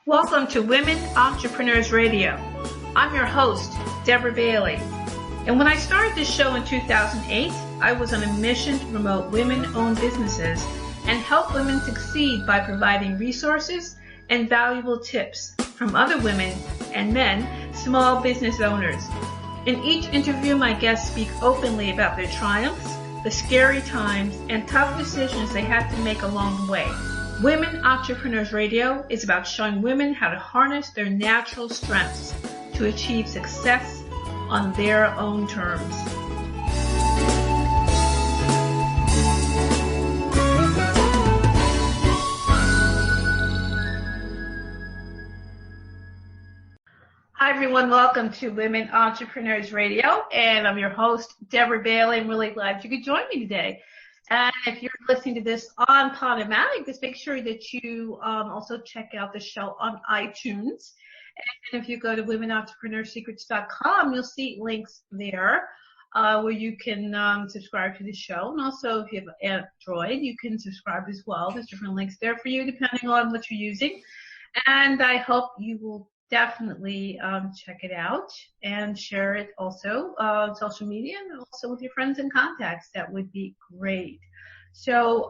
Welcome to Women Entrepreneurs Radio. I'm your host, Deborah Bailey. And when I started this show in 2008, I was on a mission to promote women-owned businesses and help women succeed by providing resources and valuable tips from other women and men, small business owners. In each interview, my guests speak openly about their triumphs, the scary times, and tough decisions they had to make along the way. Women Entrepreneurs Radio is about showing women how to harness their natural strengths to achieve success on their own terms. Hi everyone, welcome to Women Entrepreneurs Radio, and I'm your host, Deborah Bailey. I'm really glad you could join me today. And if you're listening to this on Podomatic, just make sure that you also check out the show on iTunes. And if you go to womenentrepreneursecrets.com, you'll see links there where you can subscribe to the show. And also, if you have Android, you can subscribe as well. There's different links there for you depending on what you're using. And I hope you will definitely check it out and share it also on social media and also with your friends and contacts. That would be great. So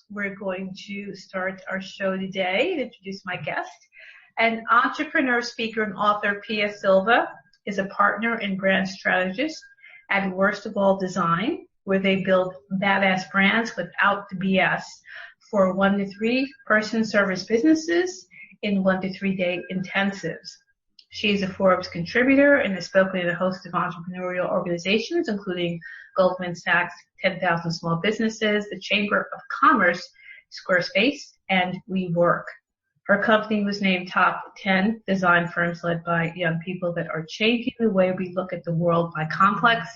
we're going to start our show today and introduce my guest. An entrepreneur, speaker, and author, Pia Silva, is a partner and brand strategist at Worst of All Design, where they build badass brands without the BS for 1 to 3 person service businesses in 1 to 3 day intensives. She's a Forbes contributor and has spoken at a host of entrepreneurial organizations, including Goldman Sach's 10,000 Small Businesses, the Chamber of Commerce, Squarespace, and WeWork. Her company was named top 10 design firms led by young people that are changing the way we look at the world by Complex.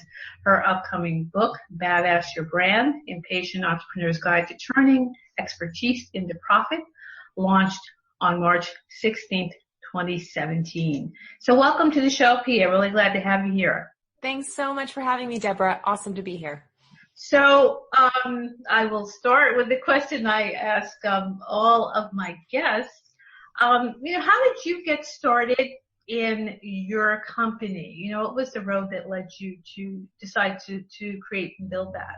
Her upcoming book, Badass Your Brand, Impatient Entrepreneur's Guide to Turning Expertise into Profit, launched on March 16th, 2017. So welcome to the show, Pia. Really glad to have you here. Thanks so much for having me, Deborah. Awesome to be here. So I will start with the question I ask all of my guests. How did you get started in your company? What was the road that led you to decide to create and build that?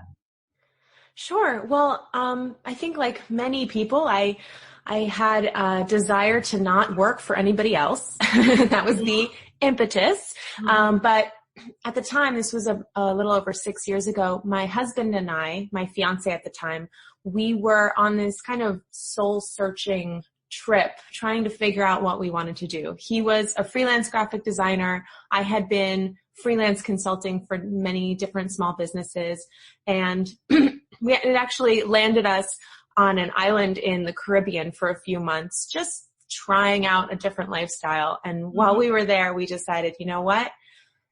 Sure. Well, I think like many people, I had a desire to not work for anybody else. That was the impetus. But at the time, this was a little over 6 years ago, my husband and I, my fiance at the time, we were on this kind of soul-searching trip trying to figure out what we wanted to do. He was a freelance graphic designer. I had been freelance consulting for many different small businesses. And it actually landed us on an island in the Caribbean for a few months, just trying out a different lifestyle. And while we were there, we decided, you know what?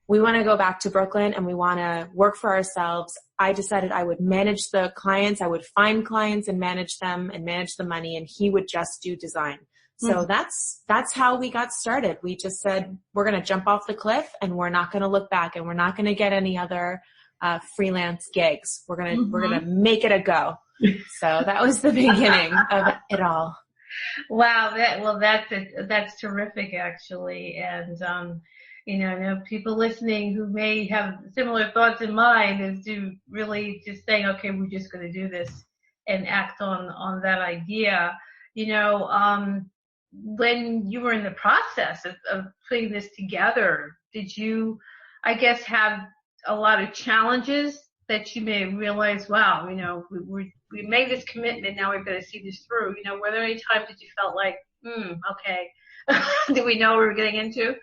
We want to go back to Brooklyn and we want to work for ourselves. I decided I would manage the clients. I would find clients and manage them and manage the money, and he would just do design. So that's how we got started. We just said, we're going to jump off the cliff and we're not going to look back, and we're not going to get any other freelance gigs. We're going to make it a go. So that was the beginning of it all. Wow. That's terrific, actually. And, I know people listening who may have similar thoughts in mind is to really just saying, okay, we're just going to do this and act on that idea. When you were in the process of putting this together, did you, I guess, have a lot of challenges that you may realize, wow, we made this commitment, now we've got to see this through? Were there any times that you felt like, okay, did we know what we were getting into?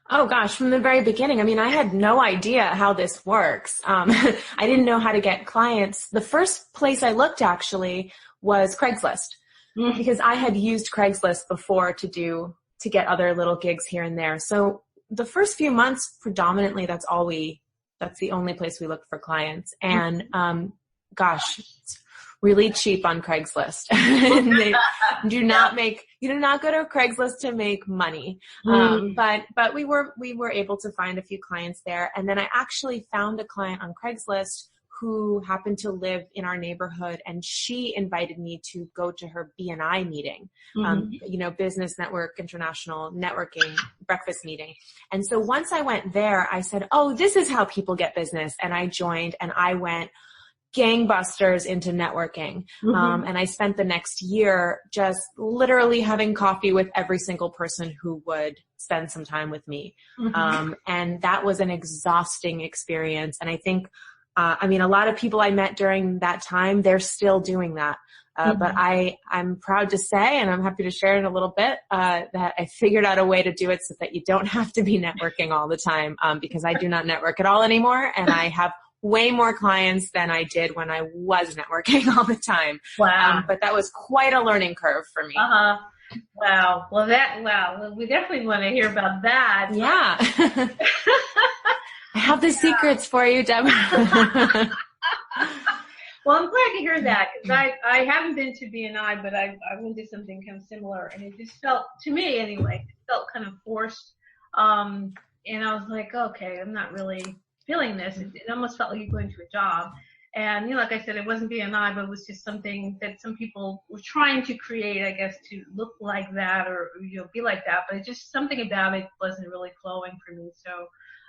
Oh gosh, from the very beginning. I had no idea how this works. I didn't know how to get clients. The first place I looked actually was Craigslist, because I had used Craigslist before to get other little gigs here and there. So the first few months, predominantly, that's the only place we looked for clients. And gosh, it's really cheap on Craigslist. They you do not go to Craigslist to make money. But we were able to find a few clients there. And then I actually found a client on Craigslist who happened to live in our neighborhood, and she invited me to go to her BNI meeting, Business Network International Networking breakfast meeting. And so once I went there, I said, oh, this is how people get business. And I joined, and I went gangbusters into networking. And I spent the next year just literally having coffee with every single person who would spend some time with me. And that was an exhausting experience. And I think, a lot of people I met during that time, they're still doing that. But I'm proud to say, and I'm happy to share in a little bit, that I figured out a way to do it so that you don't have to be networking all the time, because I do not network at all anymore. And I have way more clients than I did when I was networking all the time. Wow. But that was quite a learning curve for me. Wow. Well, we definitely want to hear about that. Yeah. I have the secrets for you, Deborah. Well, I'm glad to hear that, because I haven't been to BNI, but I went to something kind of similar, and it just felt, to me anyway, it felt kind of forced. And I was like, okay, I'm not really feeling this. It almost felt like you're going to a job. And, like I said, it wasn't BNI, but it was just something that some people were trying to create, I guess, to look like that or, be like that. But just something about it wasn't really flowing for me. So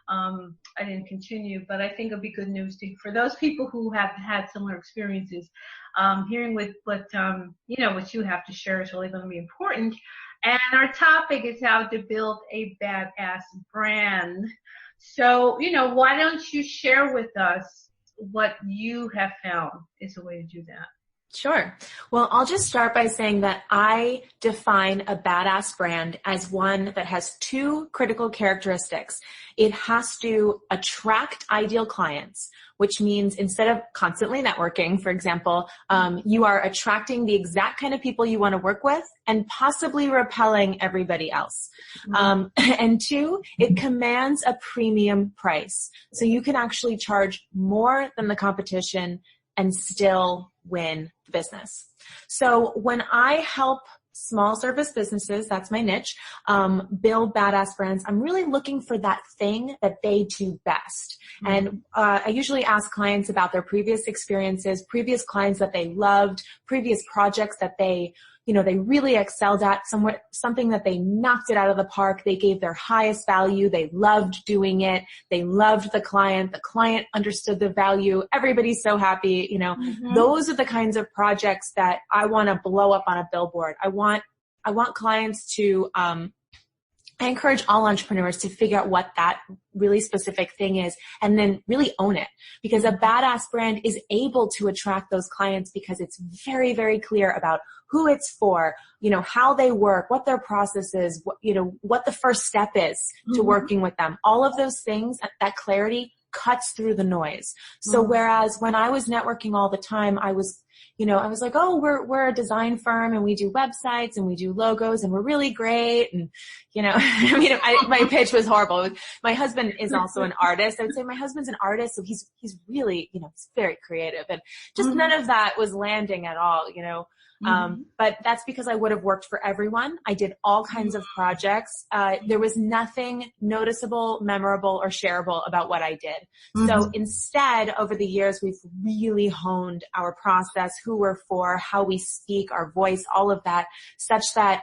I didn't continue. But I think it'll be good news for those people who have had similar experiences. Hearing what you have to share is really going to be important. And our topic is how to build a badass brand. So, why don't you share with us what you have found is a way to do that? Sure. Well, I'll just start by saying that I define a badass brand as one that has two critical characteristics. It has to attract ideal clients, which means instead of constantly networking, for example, you are attracting the exact kind of people you want to work with and possibly repelling everybody else. And two, it commands a premium price. So you can actually charge more than the competition and still win the business. So when I help small service businesses, that's my niche, build badass brands, I'm really looking for that thing that they do best. And I usually ask clients about their previous experiences, previous clients that they loved, previous projects that they really excelled at, something that they knocked it out of the park. They gave their highest value. They loved doing it. They loved the client understood the value. Everybody's so happy. Those are the kinds of projects that I want to blow up on a billboard. I want clients to, I encourage all entrepreneurs to figure out what that really specific thing is and then really own it, because a badass brand is able to attract those clients because it's very, very clear about who it's for, how they work, what their process is, what the first step is to working with them. All of those things, that clarity cuts through the noise. So whereas when I was networking all the time, I was like, oh, we're a design firm and we do websites and we do logos and we're really great. And, my pitch was horrible. My husband is also an artist. I would say my husband's an artist. So he's really, he's very creative, and just none of that was landing at all, but that's because I would have worked for everyone. I did all kinds of projects. There was nothing noticeable, memorable, or shareable about what I did. So instead, over the years, we've really honed our process, who we're for, how we speak, our voice, all of that, such that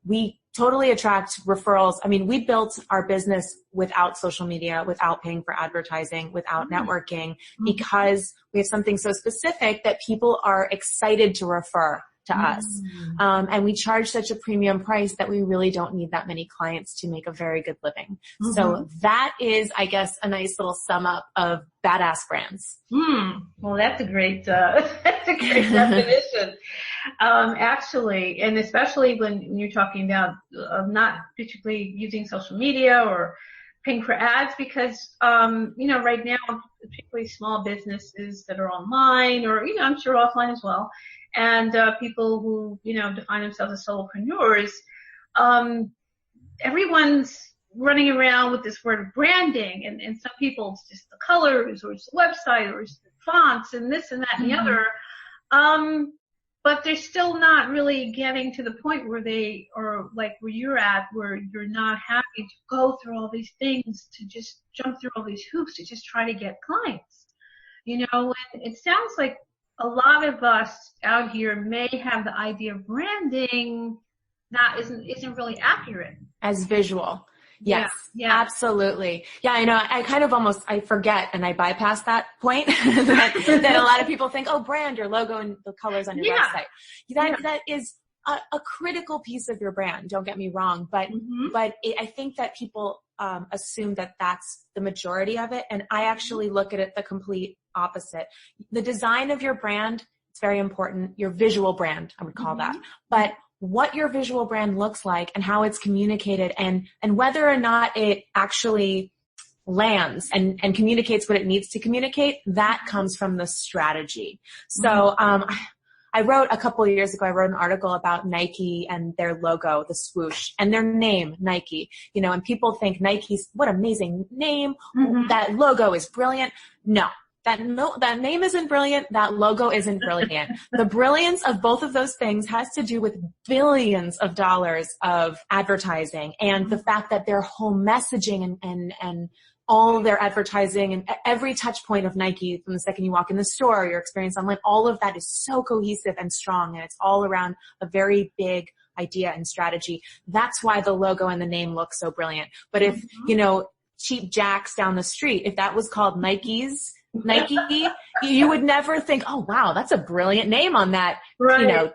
we totally attract referrals. I mean, we built our business without social media, without paying for advertising, without networking, because we have something so specific that people are excited to refer to us. And we charge such a premium price that we really don't need that many clients to make a very good living. So that is, I guess, a nice little sum up of badass brands. Well, that's a great definition. Actually, and especially when you're talking about not particularly using social media or paying for ads, because, right now, particularly small businesses that are online or, I'm sure offline as well, and people who, define themselves as solopreneurs, everyone's running around with this word of branding, and some people it's just the colors, or it's the website, or it's the fonts, and this and that and the other. But they're still not really getting to the point where they are like where you're at, where you're not happy to go through all these things, to just jump through all these hoops to just try to get clients. And it sounds like a lot of us out here may have the idea of branding that isn't really accurate. As visual. Yes, yeah. Absolutely. Yeah, I know. I kind of I forget and I bypass that point that a lot of people think, oh, brand, your logo and the colors on your website. That is a critical piece of your brand. Don't get me wrong. But I think that people assume that that's the majority of it. And I actually look at it the complete opposite. The design of your brand, it's very important. Your visual brand, I would call that. But what your visual brand looks like and how it's communicated and whether or not it actually lands and communicates what it needs to communicate, that comes from the strategy. So I wrote a couple of years ago, I wrote an article about Nike and their logo, the swoosh, and their name, Nike. And people think Nike's, what amazing name. That logo is brilliant. No. That name isn't brilliant. That logo isn't brilliant. The brilliance of both of those things has to do with billions of dollars of advertising and the fact that their whole messaging and all their advertising and every touch point of Nike from the second you walk in the store, your experience online, all of that is so cohesive and strong, and it's all around a very big idea and strategy. That's why the logo and the name look so brilliant. But if, Cheap Jacks down the street, if that was called Nike, you would never think, oh, wow, that's a brilliant name on that,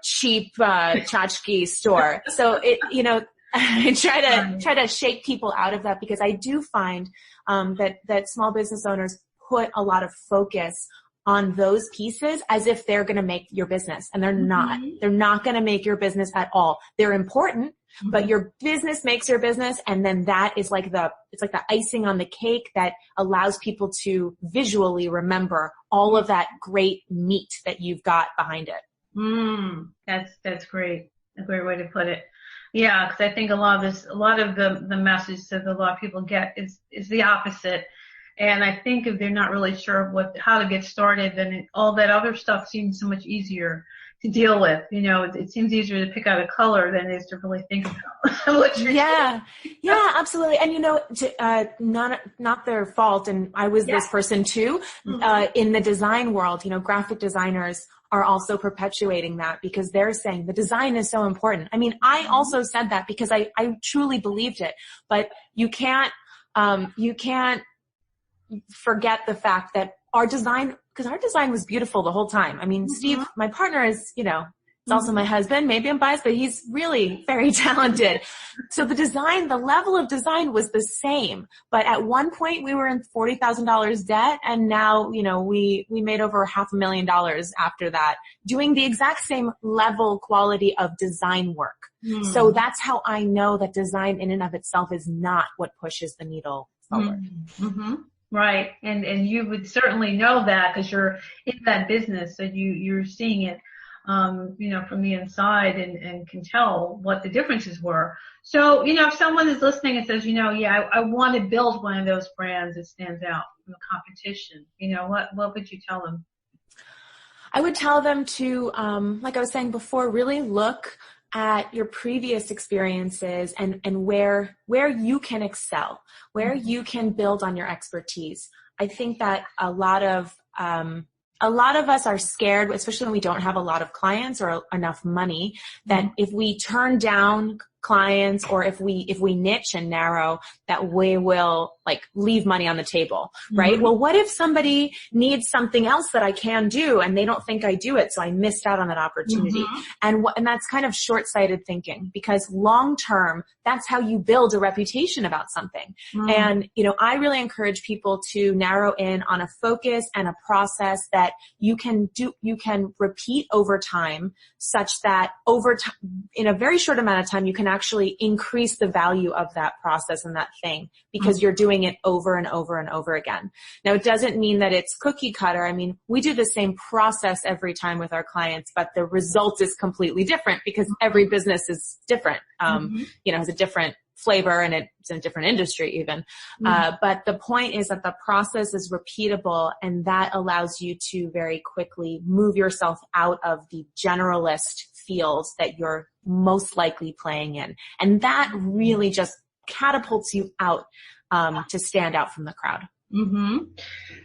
cheap tchotchke store. So I try to shake people out of that, because I do find that small business owners put a lot of focus on those pieces as if they're going to make your business, and they're not. They're not going to make your business at all. They're important, but your business makes your business, and then that is it's like the icing on the cake that allows people to visually remember all of that great meat that you've got behind it. That's great. A great way to put it. Yeah, because I think a lot of the message that a lot of people get is the opposite. And I think if they're not really sure how to get started, then all that other stuff seems so much easier to deal with. It seems easier to pick out a color than it is to really think about what you're doing. Yeah, absolutely. And not their fault. And I was this person too, in the design world. Graphic designers are also perpetuating that, because they're saying the design is so important. I mean, I also said that because I truly believed it, but you can't forget the fact that our design was beautiful the whole time. I mean, Steve, my partner, is, it's also my husband. Maybe I'm biased, but he's really very talented. So the level of design was the same. But at one point we were in $40,000 debt, and now, we made over $500,000 after that, doing the exact same level quality of design work. So that's how I know that design in and of itself is not what pushes the needle forward. Right. And you would certainly know that because you're in that business, so you're seeing it, from the inside and can tell what the differences were. So, if someone is listening and says, I want to build one of those brands that stands out from the competition, what would you tell them? I would tell them to, like I was saying before, really look at your previous experiences and where you can excel, where you can build on your expertise. I think that a lot of us are scared, especially when we don't have a lot of clients or enough money, that if we turn down clients or if we niche and narrow, that we will leave money on the table, right? Well, what if somebody needs something else that I can do and they don't think I do it, so I missed out on that opportunity? And that's kind of short-sighted thinking, because long-term, that's how you build a reputation about something. And, I really encourage people to narrow in on a focus and a process that you can repeat over time, such that over time, in a very short amount of time, you can actually increase the value of that process and that thing, because you're doing it over and over and over again. Now, it doesn't mean that it's cookie cutter. I mean, we do the same process every time with our clients, but the result is completely different because every business is different, has a different flavor, and it's in a different industry even. But the point is that the process is repeatable, and that allows you to very quickly move yourself out of the generalist fields that you're most likely playing in. And that really just catapults you out to stand out from the crowd. Mm-hmm.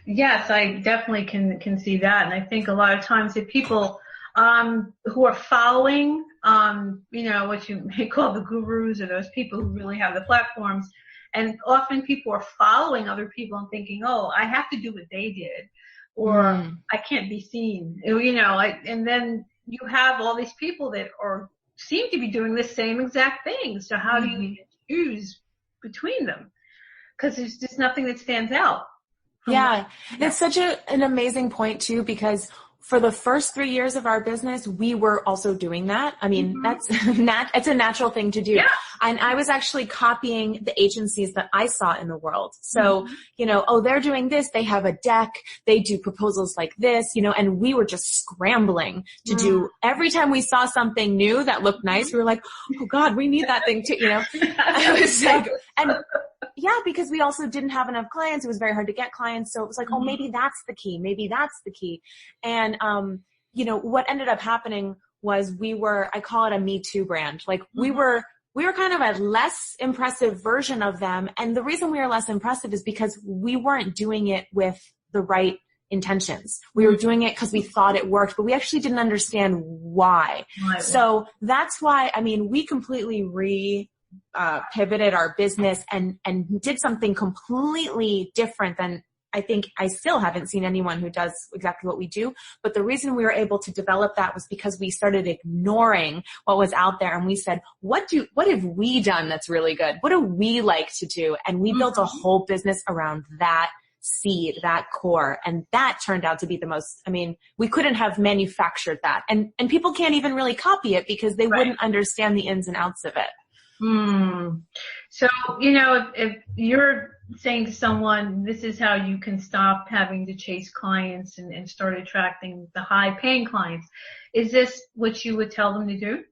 Yes, I definitely can see that. And I think a lot of times if people who are following what you may call the gurus, or those people who really have the platforms, and often people are following other people and thinking, oh, I have to do what they did, or I can't be seen, and then you have all these people that seem to be doing the same exact thing. So how do you choose between them? Because there's just nothing that stands out. Yeah. It's such an amazing point too, because for the first 3 years of our business, we were also doing that. I mean, it's a natural thing to do. Yeah. And I was actually copying the agencies that I saw in the world. So, they're doing this. They have a deck. They do proposals like this, and we were just scrambling to do, every time we saw something new that looked nice, we were like, oh God, we need that thing too, I was like, yeah, because we also didn't have enough clients. It was very hard to get clients. So it was like, oh, maybe that's the key. Maybe that's the key. And, what ended up happening was I call it a Me Too brand. Like we were kind of a less impressive version of them. And the reason we were less impressive is because we weren't doing it with the right intentions. We were doing it because we thought it worked, but we actually didn't understand why. So that's why, we completely pivoted our business and did something completely different than I think I still haven't seen anyone who does exactly what we do. But the reason we were able to develop that was because we started ignoring what was out there, and we said, what have we done that's really good? What do we like to do? And we built a whole business around that seed, that core. And that turned out to be the most, we couldn't have manufactured that. And people can't even really copy it because they wouldn't understand the ins and outs of it. So, if you're saying to someone, this is how you can stop having to chase clients and start attracting the high paying clients, is this what you would tell them to do?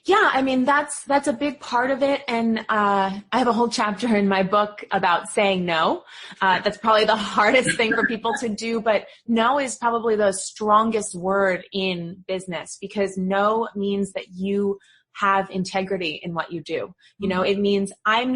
Yeah, that's a big part of it. And I have a whole chapter in my book about saying no. That's probably the hardest thing for people to do, but no is probably the strongest word in business, because no means that you have integrity in what you do. It means I am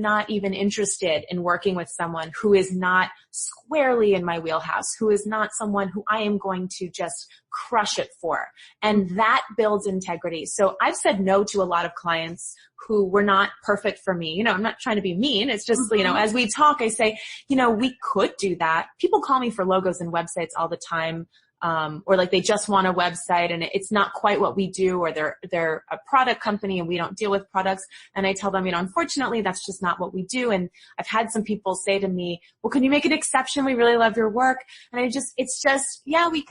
not even interested in working with someone who is not squarely in my wheelhouse, who is not someone who I am going to just crush it for. And that builds integrity. So I've said no to a lot of clients who were not perfect for me. I'm not trying to be mean. It's just, as we talk, I say, we could do that. People call me for logos and websites all the time. Or like they just want a website and it's not quite what we do, or they're a product company and we don't deal with products. And I tell them, unfortunately, that's just not what we do. And I've had some people say to me, well, can you make an exception? We really love your work. And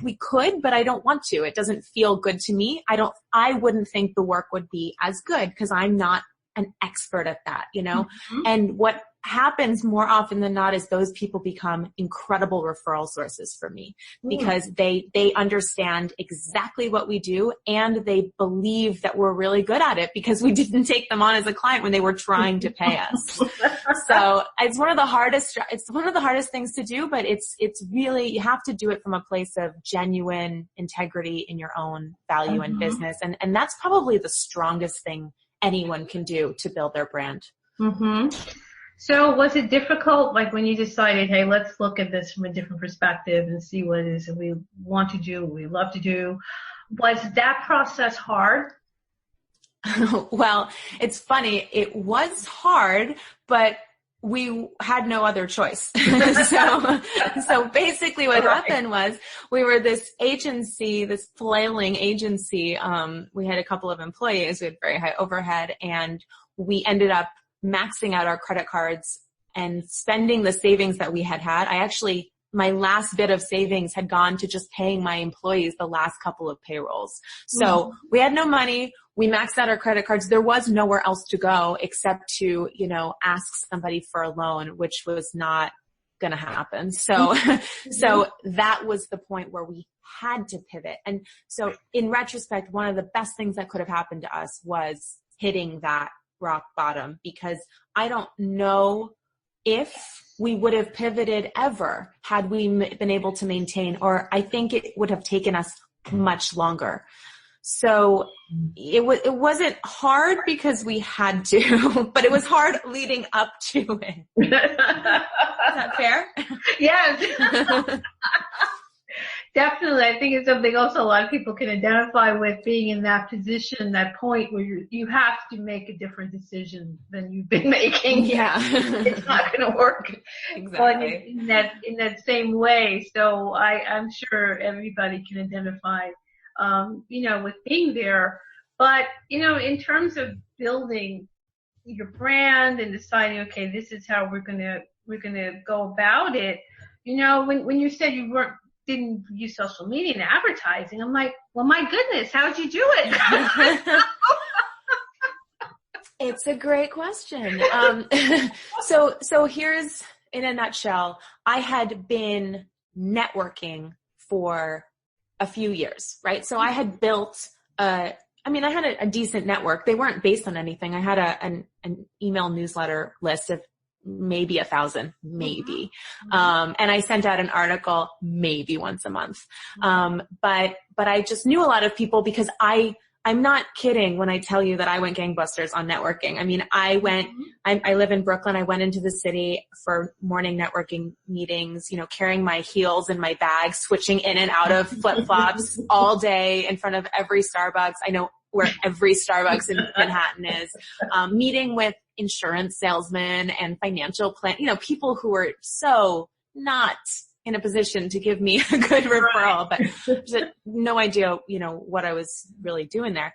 we could, but I don't want to. It doesn't feel good to me. I wouldn't think the work would be as good because I'm not an expert at that, and what happens more often than not is those people become incredible referral sources for me, because they understand exactly what we do and they believe that we're really good at it because we didn't take them on as a client when they were trying to pay us. So it's one of the hardest things to do, but it's really, you have to do it from a place of genuine integrity in your own value and business. And that's probably the strongest thing anyone can do to build their brand. So was it difficult, like when you decided, hey, let's look at this from a different perspective and see what it is that we want to do, what we love to do? Was that process hard? Well, it's funny. It was hard, but we had no other choice. So basically what happened was we were this agency, this flailing agency. We had a couple of employees. We had very high overhead, and we ended up maxing out our credit cards and spending the savings that we had. My last bit of savings had gone to just paying my employees the last couple of payrolls. So we had no money. We maxed out our credit cards. There was nowhere else to go except to, ask somebody for a loan, which was not going to happen. So that was the point where we had to pivot. And so in retrospect, one of the best things that could have happened to us was hitting that rock bottom, because I don't know if we would have pivoted ever had we been able to maintain, or I think it would have taken us much longer. So it wasn't hard because we had to, but it was hard leading up to it. Is that fair? Yes. Definitely. I think it's something also a lot of people can identify with, being in that position, that point where you have to make a different decision than you've been making. Yeah. It's not going to work. Exactly. In that same way. So I'm sure everybody can identify, with being there. But, in terms of building your brand and deciding, okay, this is how we're going to go about it. When you said you didn't use social media and advertising, I'm like, well, my goodness, how'd you do it? It's a great question. So here's, in a nutshell, I had been networking for a few years, right? So I had built I had a decent network. They weren't based on anything. I had an email newsletter list of maybe 1,000, maybe. And I sent out an article maybe once a month. But I just knew a lot of people because I'm not kidding when I tell you that I went gangbusters on networking. I mean, I live in Brooklyn. I went into the city for morning networking meetings, carrying my heels in my bag, switching in and out of flip-flops all day in front of every Starbucks. I know where every Starbucks in Manhattan is, meeting with insurance salesmen and financial people who were so not in a position to give me a good referral, but just no idea, what I was really doing there.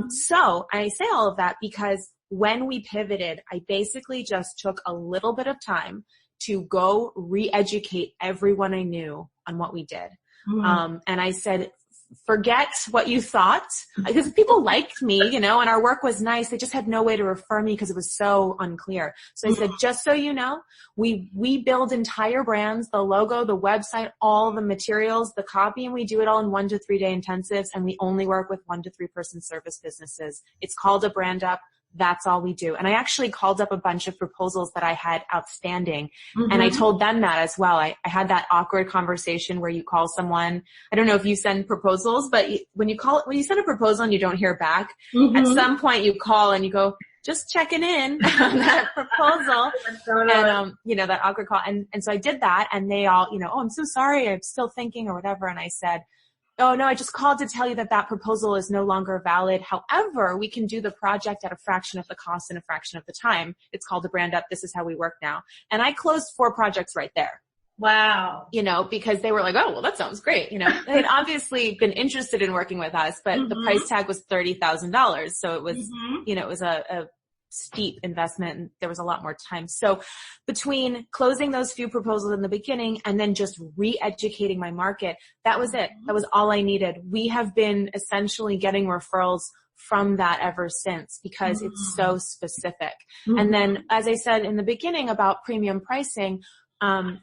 So I say all of that because when we pivoted, I basically just took a little bit of time to go re-educate everyone I knew on what we did. And I said, forget what you thought, because people liked me, and our work was nice. They just had no way to refer me because it was so unclear. So I said, just so you know, we build entire brands, the logo, the website, all the materials, the copy, and we do it all in 1 to 3 day intensives. And we only work with 1 to 3 person service businesses. It's called a brand up. That's all we do. And I actually called up a bunch of proposals that I had outstanding. And I told them that as well. I had that awkward conversation where you call someone. I don't know if you send proposals, but when you send a proposal and you don't hear back, at some point you call and you go, just checking in on that proposal. And, that awkward call. And so I did that, and they all, oh, I'm so sorry. I'm still thinking or whatever. And I said, oh, no, I just called to tell you that proposal is no longer valid. However, we can do the project at a fraction of the cost and a fraction of the time. It's called a brand up. This is how we work now. And I closed 4 projects right there. Wow. Because they were like, oh, well, that sounds great. They'd obviously been interested in working with us, but the price tag was $30,000. So it was, it was a steep investment, and there was a lot more time. So between closing those few proposals in the beginning and then just re-educating my market, that was it. That was all I needed. We have been essentially getting referrals from that ever since because it's so specific. And then, as I said in the beginning about premium pricing,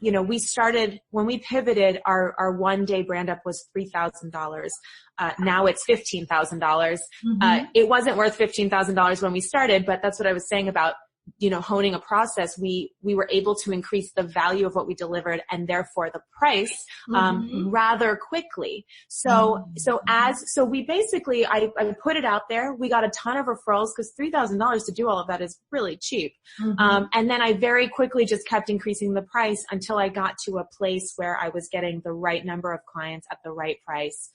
we started, when we pivoted, our 1 day brand up was $3,000. Now it's $15,000. It wasn't worth $15,000 when we started, but that's what I was saying about, honing a process. We were able to increase the value of what we delivered and therefore the price, rather quickly. So we basically, I put it out there. We got a ton of referrals because $3,000 to do all of that is really cheap. And then I very quickly just kept increasing the price until I got to a place where I was getting the right number of clients at the right price,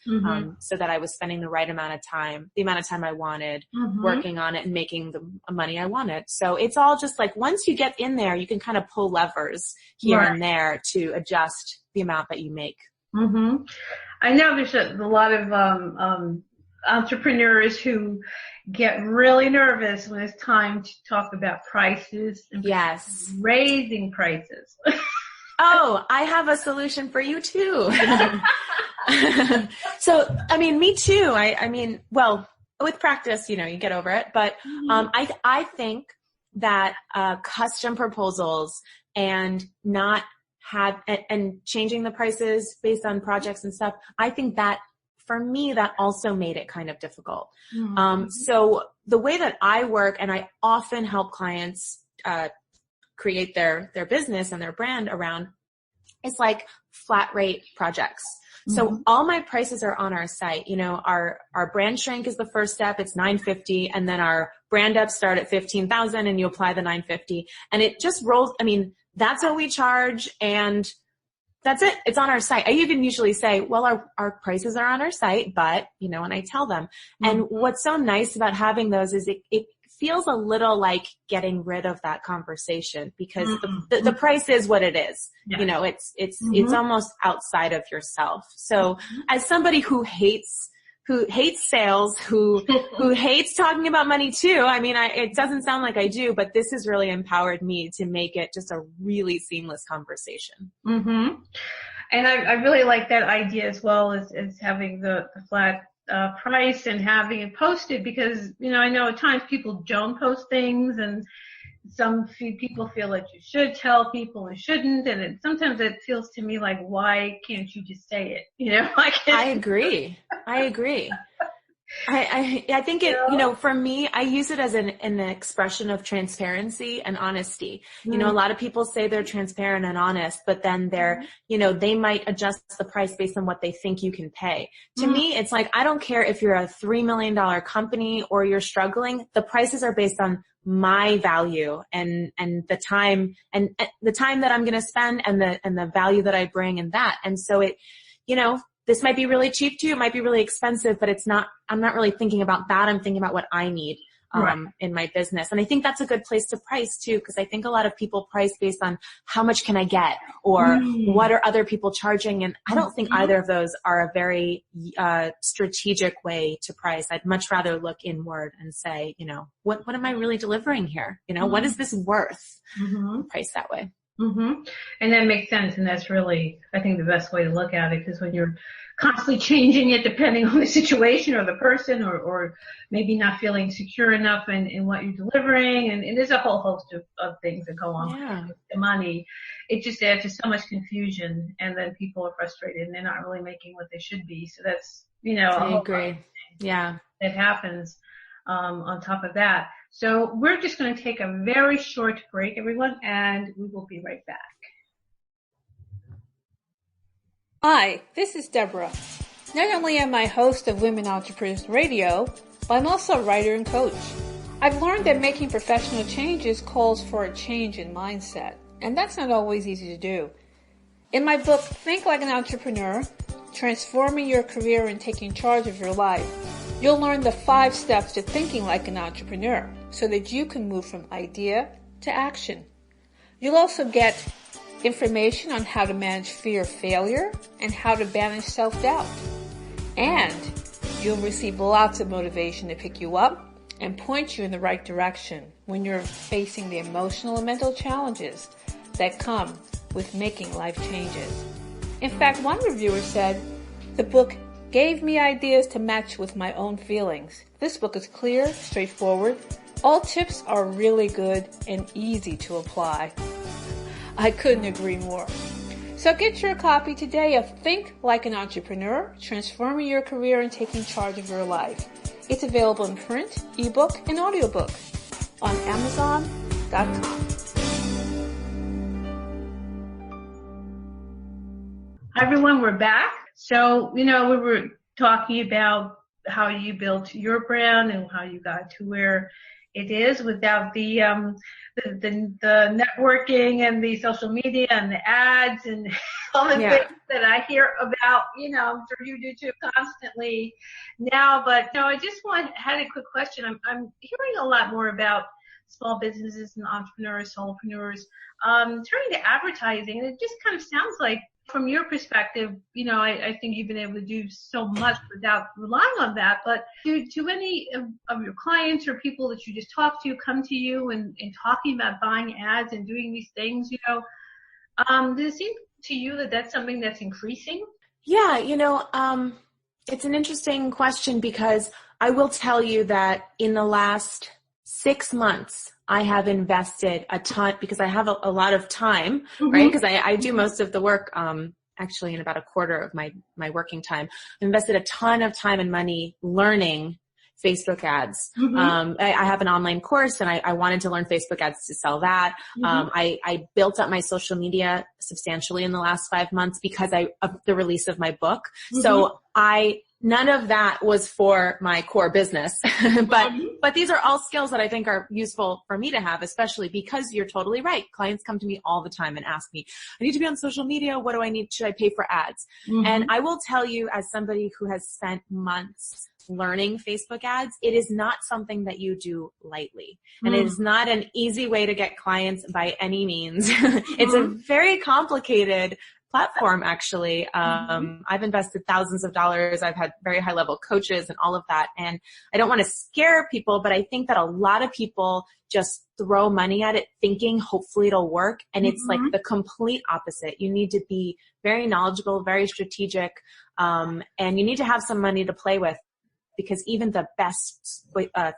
so that I was spending the right amount of time, the amount of time I wanted, working on it and making the money I wanted. So it's all just like, once you get in there, you can kind of pull levers here and there to adjust the amount that you make. I know there's a lot of entrepreneurs who get really nervous when it's time to talk about prices and raising prices. Oh, I have a solution for you too. So, me too. Well, with practice, you get over it. But I think that custom proposals and changing the prices based on projects and stuff, I think that for me, that also made it kind of difficult. So the way that I work, and I often help clients create their business and their brand around, is like flat rate projects. So all my prices are on our site. You know, our brand shrink is the first step. It's $950. And then our brand ups start at $15,000 and you apply the $950. And it just rolls. I mean, that's what we charge. And that's it. It's on our site. I even usually say, well, our prices are on our site, but you know, and I tell them. And what's so nice about having those is it feels a little like getting rid of that conversation because the price is what it is. Yeah. You know, it's almost outside of yourself. So as somebody who hates sales, who hates talking about money too, I mean, it doesn't sound like I do, but this has really empowered me to make it just a really seamless conversation. And I really like that idea as well as having the flat price and having it posted because, you know, I know at times people don't post things and some people feel that you should tell people and shouldn't. And sometimes it feels to me like, why can't you just say it? You know, I agree. I think it, you know, for me, I use it as an expression of transparency and honesty. You know, a lot of people say they're transparent and honest, but then they're, you know, they might adjust the price based on what they think you can pay. To me, it's like, I don't care if you're a $3 million company or you're struggling. The prices are based on my value and the time and the time that I'm going to spend and the value that I bring and that. And so it, you know, this might be really cheap too. It might be really expensive, but I'm not really thinking about that. I'm thinking about what I need, in my business. And I think that's a good place to price too, because I think a lot of people price based on how much can I get or what are other people charging. And I don't think either of those are a very, strategic way to price. I'd much rather look inward and say, you know, what am I really delivering here? You know, what is this worth? Price that way. And that makes sense. And that's really, I think, the best way to look at it because when you're constantly changing it depending on the situation or the person or maybe not feeling secure enough in what you're delivering. And there's a whole host of things that go on with the money. It just adds to so much confusion and then people are frustrated and they're not really making what they should be. So that's, you know, I agree. Yeah. That happens, on top of that. So we're just going to take a very short break, everyone, and we will be right back. Hi, this is Deborah. Not only am I host of Women Entrepreneurs Radio, but I'm also a writer and coach. I've learned that making professional changes calls for a change in mindset, and that's not always easy to do. In my book, Think Like an Entrepreneur, Transforming Your Career and Taking Charge of Your Life, you'll learn the 5 steps to thinking like an entrepreneur so that you can move from idea to action. You'll also get information on how to manage fear of failure and how to banish self-doubt. And you'll receive lots of motivation to pick you up and point you in the right direction when you're facing the emotional and mental challenges that come with making life changes. In fact, one reviewer said, the book gave me ideas to match with my own feelings. This book is clear, straightforward. All tips are really good and easy to apply. I couldn't agree more. So get your copy today of Think Like an Entrepreneur, Transforming Your Career and Taking Charge of Your Life. It's available in print, ebook, and audiobook on Amazon.com. Hi everyone, we're back. So, you know, we were talking about how you built your brand and how you got to where it is without the networking and the social media and the ads and all the things that I hear about, you know, I'm sure you do too constantly now. But, you know, I just had a quick question. I'm hearing a lot more about small businesses and entrepreneurs, solopreneurs, turning to advertising. And it just kind of sounds like, from your perspective, you know, I think you've been able to do so much without relying on that. But do any of your clients or people that you just talk to come to you and talking about buying ads and doing these things, you know, does it seem to you that that's something that's increasing? Yeah, you know, it's an interesting question because I will tell you that in the last 6 months, I have invested a ton because I have a lot of time, right? Because I do most of the work, actually in about a quarter of my working time. I invested a ton of time and money learning Facebook ads. I have an online course and I wanted to learn Facebook ads to sell that. I built up my social media substantially in the last 5 months because of the release of my book. So none of that was for my core business, but these are all skills that I think are useful for me to have, especially because you're totally right. Clients come to me all the time and ask me, I need to be on social media. What do I need? Should I pay for ads? And I will tell you, as somebody who has spent months learning Facebook ads, it is not something that you do lightly. And it is not an easy way to get clients by any means. It's a very complicated platform, actually. I've invested thousands of dollars. I've had very high level coaches and all of that. And I don't want to scare people, but I think that a lot of people just throw money at it thinking hopefully it'll work. And it's like the complete opposite. You need to be very knowledgeable, very strategic, and you need to have some money to play with. Because even the best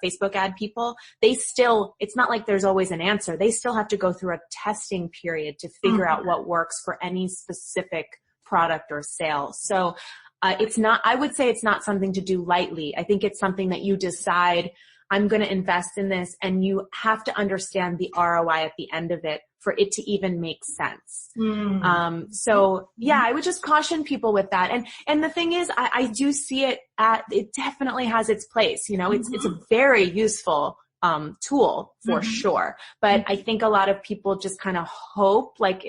Facebook ad people, it's not like there's always an answer. They still have to go through a testing period to figure out what works for any specific product or sale. So I would say it's not something to do lightly. I think it's something that you decide, I'm going to invest in this, and you have to understand the ROI at the end of it for it to even make sense. So yeah, I would just caution people with that. And the thing is, I do see it it definitely has its place. You know, it's a very useful tool for sure. But I think a lot of people just kind of hope like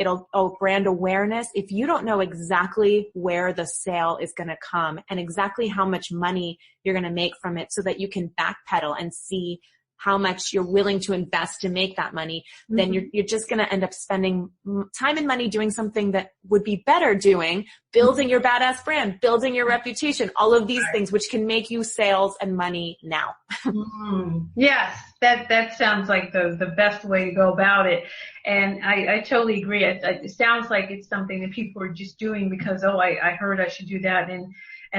brand awareness. If you don't know exactly where the sale is going to come and exactly how much money you're going to make from it so that you can backpedal and see how much you're willing to invest to make that money, then you're just going to end up spending time and money doing something that would be better doing, building your badass brand, building your reputation, all of these things, which can make you sales and money now. Yes, that sounds like the best way to go about it. And I totally agree. It sounds like it's something that people are just doing because, I heard I should do that and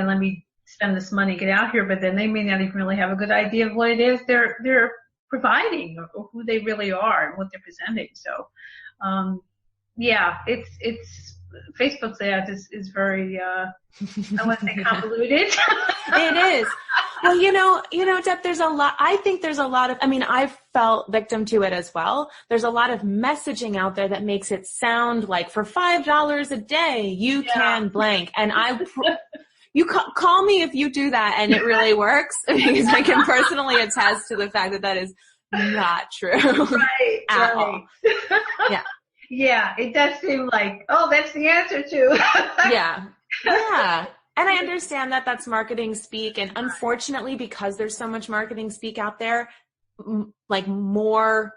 let me spend this money, get out here, but then they may not even really have a good idea of what it is they're providing or who they really are and what they're presenting. So, it's Facebook's ads is very, I want to say convoluted. It is. Well, you know, Deb, I think there's a lot of, I've felt victim to it as well. There's a lot of messaging out there that makes it sound like for $5 a day, you can blank. And you call me if you do that and it really works, because I can personally attest to the fact that is not true. Right. At all. Yeah. Yeah. It does seem like, that's the answer too. Yeah. Yeah. And I understand that that's marketing speak. And unfortunately, because there's so much marketing speak out there, like more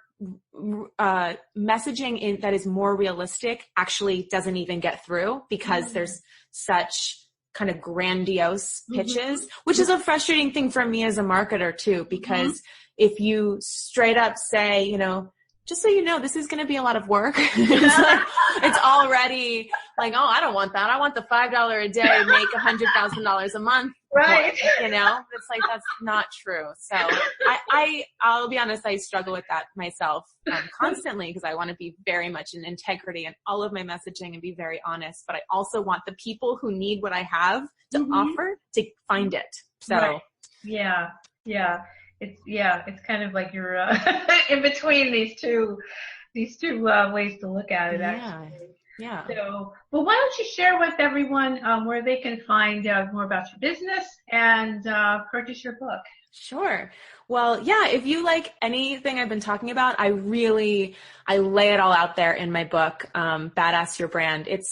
messaging that is more realistic actually doesn't even get through because there's such kind of grandiose pitches, which is a frustrating thing for me as a marketer too, because if you straight up say, just so you know, this is going to be a lot of work. It's already like, I don't want that. I want the $5 a day, make $100,000 a month. Right. It's like, that's not true. So I'll be honest, I struggle with that myself constantly because I want to be very much in integrity in all of my messaging and be very honest. But I also want the people who need what I have to offer to find it. So right. Yeah. It's kind of like you're in between these two ways to look at it, actually. Yeah. So, well, why don't you share with everyone where they can find more about your business and purchase your book? Sure. Well, yeah, if you like anything I've been talking about, I lay it all out there in my book, Badass Your Brand. It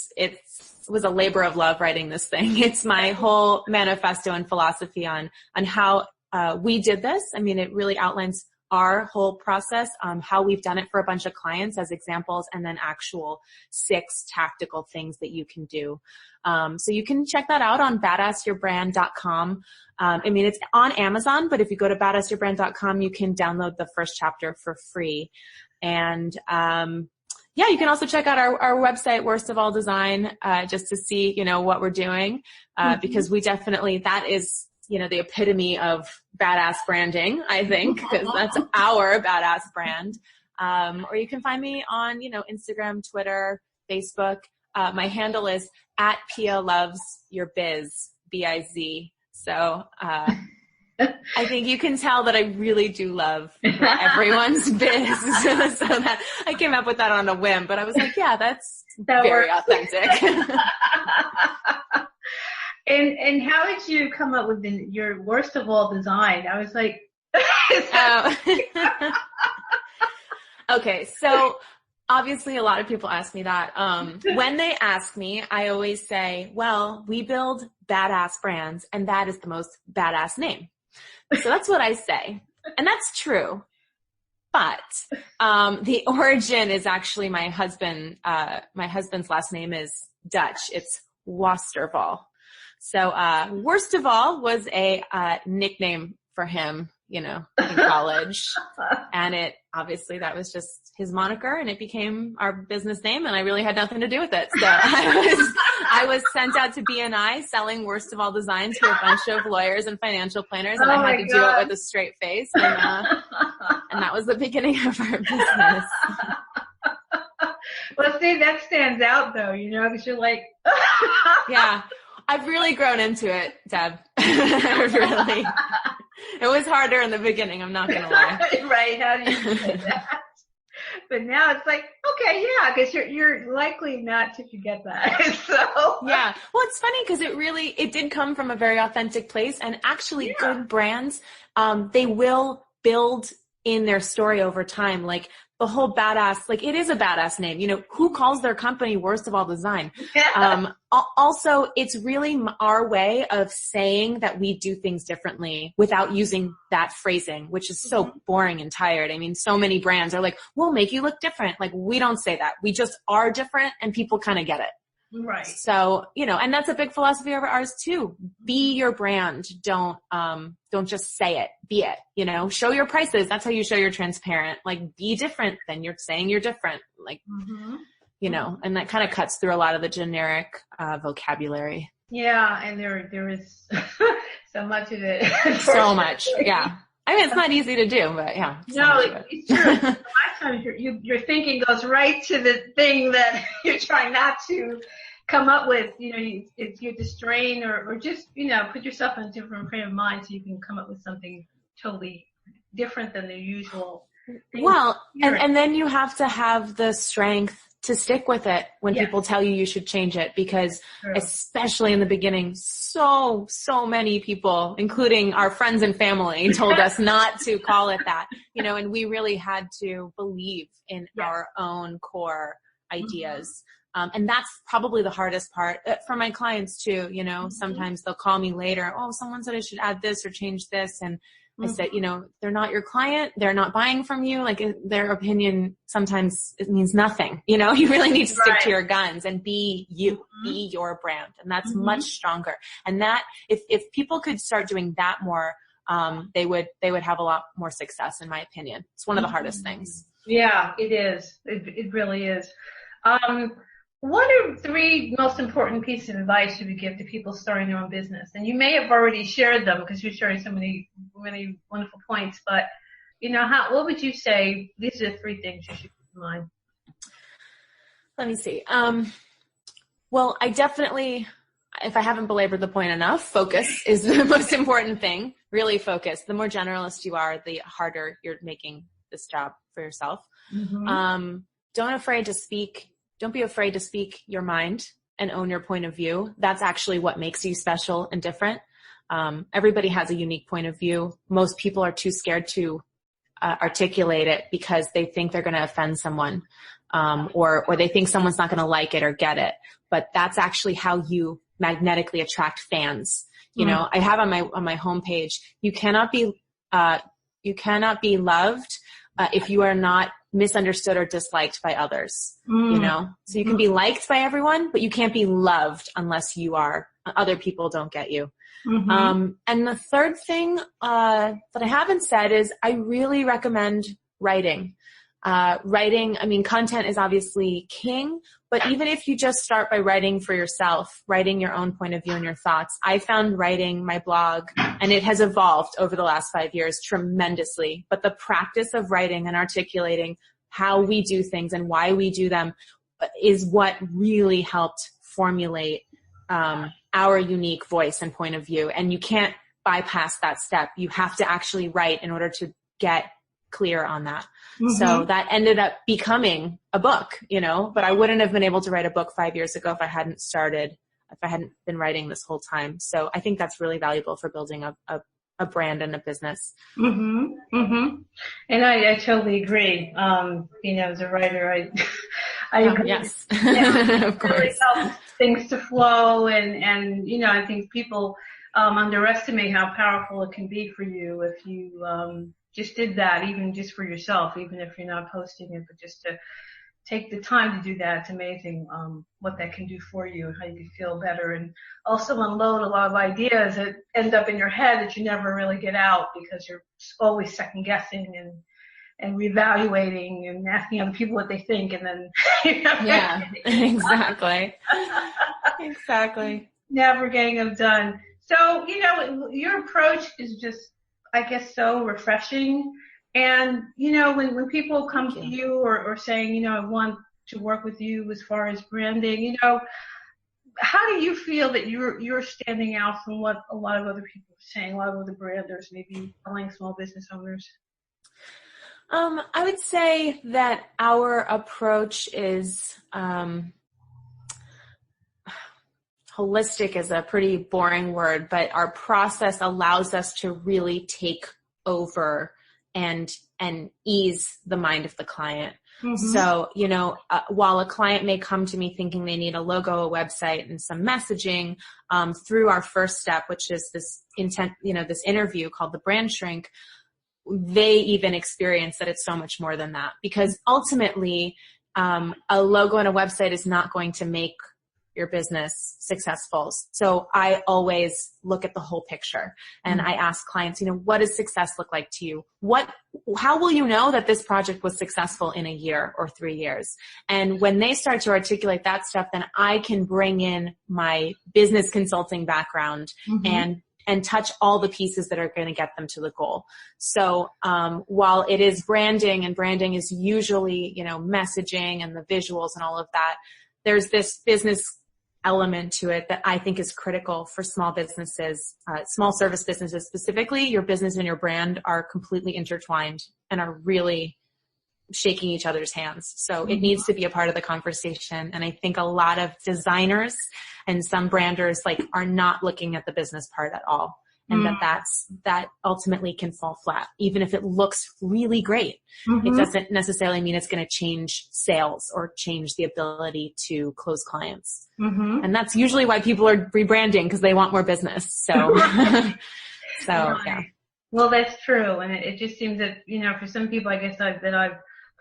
was a labor of love writing this thing. It's my whole manifesto and philosophy on how we did this. It really outlines our whole process, how we've done it for a bunch of clients as examples, and then actual 6 tactical things that you can do. So you can check that out on badassyourbrand.com. It's on Amazon, but if you go to badassyourbrand.com, you can download the first chapter for free. And, you can also check out our website, Worst of All Design, just to see, what we're doing, because we definitely, that is, the epitome of badass branding, I think, because that's our badass brand. Or you can find me on, Instagram, Twitter, Facebook. My handle is @PiaLovesYourBiz, BIZ. So, I think you can tell that I really do love everyone's biz. So that I came up with that on a whim, but I was like, yeah, that very works. Authentic. And how did you come up with your worst of all design? I was like, okay, so obviously a lot of people ask me that. When they ask me, I always say, well, we build badass brands, and that is the most badass name. So that's what I say. And that's true. But the origin is actually my husband's last name is Dutch. It's Westerval. So worst of all was a nickname for him, in college. And obviously that was just his moniker, and it became our business name, and I really had nothing to do with it. So I was sent out to BNI selling worst of all designs to a bunch of lawyers and financial planners, and I had to do it with a straight face. And that was the beginning of our business. Well, see, that stands out though, because you're like, yeah, I've really grown into it, Deb. Really. It was harder in the beginning, I'm not going to lie. Right, how do you say that? But now it's like, okay, yeah, because you're likely not to forget that. So yeah. Well, it's funny because it did come from a very authentic place, and actually good brands, they will build in their story over time. Like the whole badass, like it is a badass name. Who calls their company worst of all design? Also, it's really our way of saying that we do things differently without using that phrasing, which is so boring and tired. I mean, so many brands are like, we'll make you look different. Like we don't say that. We just are different, and people kind of get it. Right. So, and that's a big philosophy of ours too. Be your brand. Don't just say it. Be it, show your prices. That's how you show you're transparent. Like be different than you're saying you're different. Like, and that kind of cuts through a lot of the generic, vocabulary. Yeah. And there is so much of it. So much. Yeah. I mean, it's not easy to do, but yeah. No, it's true. A lot of times your thinking goes right to the thing that you're trying not to come up with. If you're distrained or just, put yourself in a different frame of mind so you can come up with something totally different than the usual thing. Well, and then you have to have the strength to stick with it when people tell you should change it, because especially in the beginning, so many people, including our friends and family, told us not to call it that, and we really had to believe in our own core ideas. And that's probably the hardest part for my clients too. Sometimes they'll call me later. Oh, someone said I should add this or change this. And I said, they're not your client. They're not buying from you. Like their opinion, sometimes it means nothing. You really need to stick to your guns and be you, be your brand. And that's much stronger. And that if people could start doing that more, they would have a lot more success, in my opinion. It's one of the hardest things. Yeah, it is. It really is. What are 3 most important pieces of advice you would give to people starting their own business? And you may have already shared them because you're sharing so many wonderful points, but what would you say? These are the 3 things you should keep in mind. Let me see. Well, I definitely, if I haven't belabored the point enough, focus is the most important thing. Really focus. The more generalist you are, the harder you're making this job for yourself. Don't be afraid to speak your mind and own your point of view. That's actually what makes you special and different. Everybody has a unique point of view. Most people are too scared to articulate it because they think they're going to offend someone, or they think someone's not going to like it or get it. But that's actually how you magnetically attract fans. I have on my homepage, you cannot be loved if you are not misunderstood or disliked by others, so you can be liked by everyone, but you can't be loved unless other people don't get you. And the third thing, that I haven't said is I really recommend writing. Content is obviously king, but even if you just start by writing for yourself, writing your own point of view and your thoughts, I found writing my blog, and it has evolved over the last 5 years tremendously, but the practice of writing and articulating how we do things and why we do them is what really helped formulate our unique voice and point of view. And you can't bypass that step. You have to actually write in order to get clear on that. Mm-hmm. So that ended up becoming a book, but I wouldn't have been able to write a book 5 years ago if I hadn't been writing this whole time. So I think that's really valuable for building a brand and a business. Mm-hmm. Mm-hmm. And I totally agree. As a writer, I agree. Yes. Of course. It really helps things to flow and I think people underestimate how powerful it can be for you if you just did that, even just for yourself, even if you're not posting it, but just to take the time to do that. It's amazing what that can do for you and how you can feel better, and also unload a lot of ideas that end up in your head that you never really get out because you're always second guessing and reevaluating and asking other people what they think, and then yeah, exactly. Exactly. Never getting them done. So, your approach is just, I guess, so refreshing. And, when people come to you or saying, I want to work with you as far as branding, how do you feel that you're standing out from what a lot of other people are saying, a lot of other branders, maybe telling small business owners? I would say that our approach is, holistic is a pretty boring word, but our process allows us to really take over and ease the mind of the client. Mm-hmm. So, while a client may come to me thinking they need a logo, a website, and some messaging, through our first step, which is this this interview called the brand shrink, they even experience that it's so much more than that, because ultimately, a logo and a website is not going to make your business successful. So I always look at the whole picture, and I ask clients, what does success look like to you? How will you know that this project was successful in a year or 3 years? And when they start to articulate that stuff, then I can bring in my business consulting background and touch all the pieces that are going to get them to the goal. So while it is branding, and branding is usually, messaging and the visuals and all of that, there's this business element to it that I think is critical for small businesses, small service businesses specifically. Your business and your brand are completely intertwined and are really shaking each other's hands. So it needs to be a part of the conversation. And I think a lot of designers and some branders are not looking at the business part at all. And that ultimately can fall flat. Even if it looks really great, it doesn't necessarily mean it's going to change sales or change the ability to close clients. And that's usually why people are rebranding, because they want more business. So, yeah. Well, that's true. And it just seems that, for some people, I guess that I've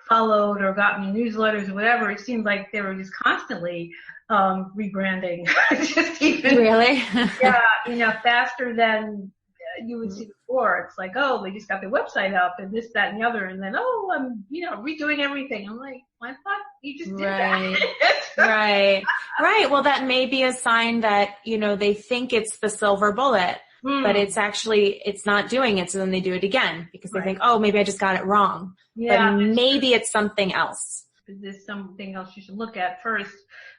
followed or gotten newsletters or whatever, it seemed like they were just constantly rebranding. Just even, really? yeah, faster than you would see before. It's like, oh, they just got their website up and this, that, and the other, and then, oh, I'm, redoing everything. I'm like, I thought you just did that. Right. Well, that may be a sign that, they think it's the silver bullet, but it's not doing it. So then they do it again because they think, oh, maybe I just got it wrong. Yeah, but maybe it's something else. There's something else you should look at first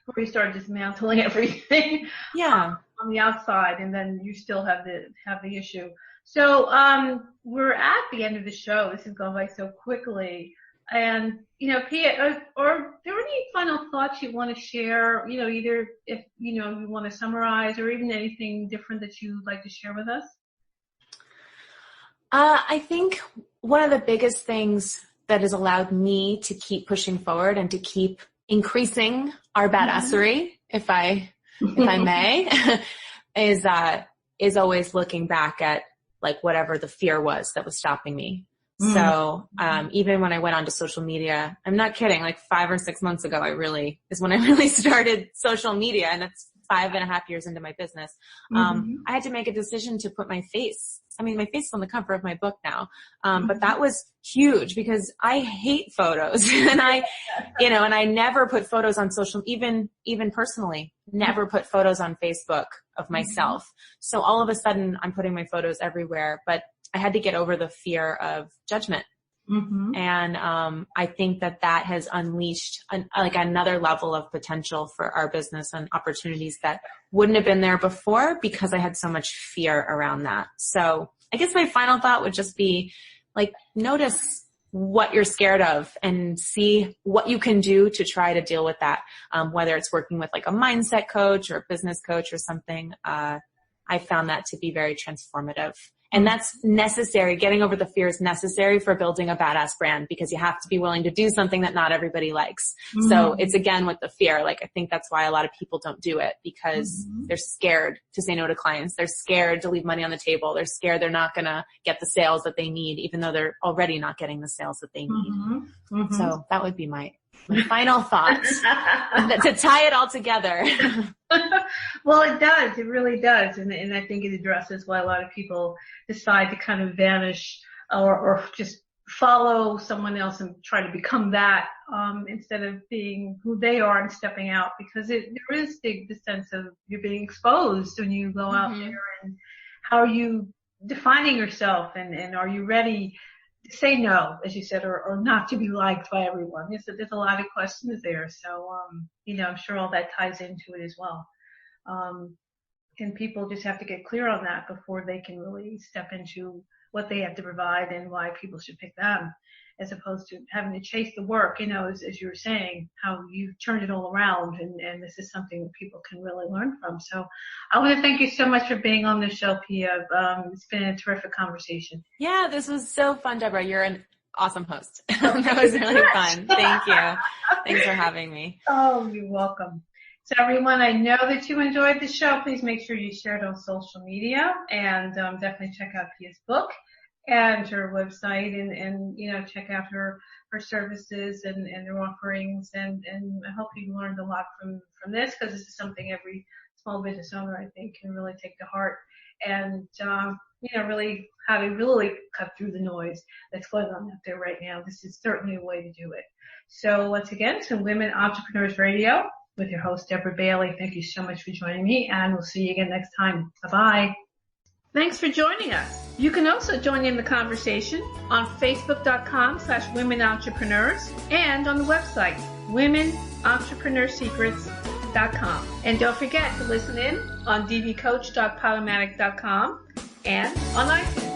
before you start dismantling everything on the outside, and then you still have the issue. So we're at the end of the show. This has gone by so quickly. And, Pia, are there any final thoughts you want to share, either if, you want to summarize or even anything different that you'd like to share with us? I think one of the biggest things that has allowed me to keep pushing forward and to keep increasing our badassery, if I may, is always looking back at whatever the fear was that was stopping me. So, even when I went onto social media, I'm not kidding, 5 or 6 months ago, is when I really started social media, and that's 5.5 years into my business. I had to make a decision to put my face. My face is on the cover of my book now. But that was huge because I hate photos and I never put photos on social, even personally, never put photos on Facebook of myself. So all of a sudden I'm putting my photos everywhere, but I had to get over the fear of judgment. Mm-hmm. And I think that has unleashed another level of potential for our business and opportunities that wouldn't have been there before because I had so much fear around that. So I guess my final thought would just be notice what you're scared of and see what you can do to try to deal with that. Whether it's working with a mindset coach or a business coach or something, I found that to be very transformative. And that's necessary. Getting over the fear is necessary for building a badass brand because you have to be willing to do something that not everybody likes. Mm-hmm. So it's again with the fear. I think that's why a lot of people don't do it because they're scared to say no to clients. They're scared to leave money on the table. They're scared they're not going to get the sales that they need, even though they're already not getting the sales that they need. Mm-hmm. Mm-hmm. So that would be my final thoughts to tie it all together. Well, it does. It really does. And I think it addresses why a lot of people decide to kind of vanish or just follow someone else and try to become that instead of being who they are and stepping out, because there is the sense of you're being exposed when you go out there, and how are you defining yourself, and are you ready to say no, as you said, or not to be liked by everyone. There's a lot of questions there. So, I'm sure all that ties into it as well. And people just have to get clear on that before they can really step into what they have to provide and why people should pick them, as opposed to having to chase the work, as you were saying, how you've turned it all around. And this is something that people can really learn from. So I want to thank you so much for being on the show, Pia. It's been a terrific conversation. Yeah, this was so fun, Deborah. You're an awesome host. That was really fun. Thank you. Thanks for having me. Oh, you're welcome. So everyone, I know that you enjoyed the show. Please make sure you share it on social media, and definitely check out Pia's book and her website, and check out her services and her offerings. And I hope you learned a lot from this, because this is something every small business owner, I think, can really take to heart, and really how to really cut through the noise that's going on out there right now. This is certainly a way to do it. So once again, to Women Entrepreneurs Radio with your host, Deborah Bailey. Thank you so much for joining me, and we'll see you again next time. Bye-bye. Thanks for joining us. You can also join in the conversation on Facebook.com/Women Entrepreneurs and on the website, WomenEntrepreneursSecrets.com. And don't forget to listen in on dvcoach.podomatic.com and on iTunes.